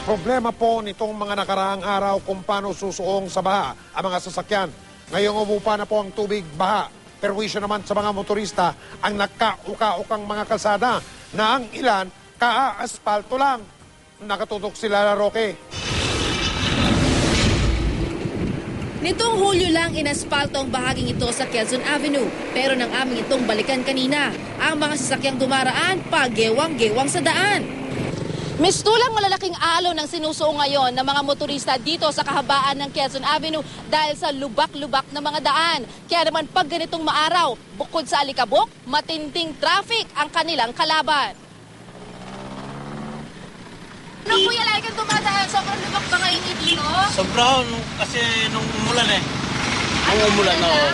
Problema po nitong mga nakaraang araw kung paano susuong sa baha ang mga sasakyan. Ngayong umupa na po ang tubig baha. Perwisyo naman sa mga motorista ang nagkauka-ukang mga kalsada na ang ilan kaa-aspalto lang. Nakatutok sila Roque. Nitong Hulyo lang inaspalto ang bahaging ito sa Quezon Avenue. Pero nang aming itong balikan kanina, ang mga sasakyang dumaraan pagewang-gewang sa daan. Mistulang malalaking alon ng sinusuong ngayon ng mga motorista dito sa kahabaan ng Quezon Avenue dahil sa lubak-lubak na mga daan. Kaya naman pag ganitong maaraw, bukod sa alikabok, matinding traffic ang kanilang kalaban. Ano kuya, lagi kang dumadaan? Sobrang lubak ba ngayon dito? Sobrang, kasi nung umulan eh. Nung umulan, oo.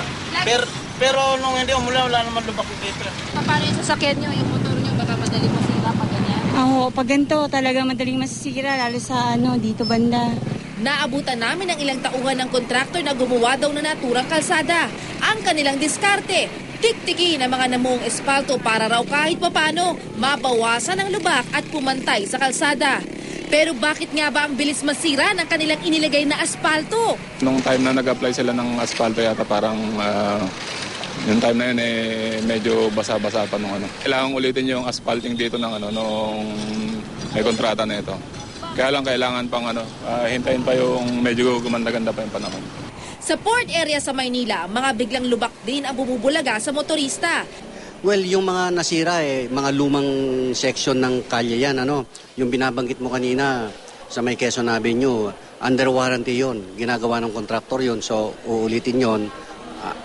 Pero nung hindi umulan, wala naman lubak dito. Paano yung sasakyan nyo, yung motor nyo, baka madali masira pag ganyan? Oo, pag ganito talaga madaling masisira, lalo sa dito banda. Naabutan namin ang ilang tauhan ng kontraktor na gumawa daw na naturang kalsada. Ang kanilang diskarte, tiktikin ang mga namuong espalto para raw kahit papano mabawasan ang lubak at pumantay sa kalsada. Pero bakit nga ba ang bilis masira ng kanilang inilagay na aspalto? Nung time na nag-apply sila ng aspalto yata parang yung time na yun medyo basa-basa pa nung ano. Kailangan ulitin yung asphalting dito ng nung may kontrata na ito. Kaya lang kailangan pang hintayin pa yung medyo gumanda-ganda pa yung panahon. Sa port area sa Maynila, mga biglang lubak din ang bumubulaga sa motorista. Well, yung mga nasira mga lumang section ng kalye yan, Yung binabanggit mo kanina sa may Quezon Avenue, under warranty yon, ginagawa ng kontraktor yon, so uulitin yon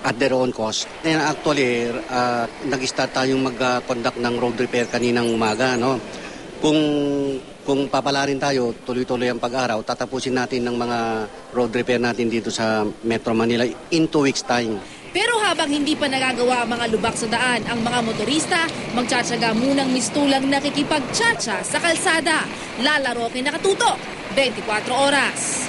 at their own cost. And actually, nag-start tayong mag-conduct ng road repair kaninang umaga, Kung papalarin tayo, tuloy-tuloy ang pag-araw, tatapusin natin ng mga road repair natin dito sa Metro Manila in 2 weeks' time. Pero habang hindi pa nagagawa ang mga lubak sa daan, ang mga motorista magtsatsaga munang mistulang nakikipagtsatsa sa kalsada. Lalaro kay Nakatutok, 24 oras.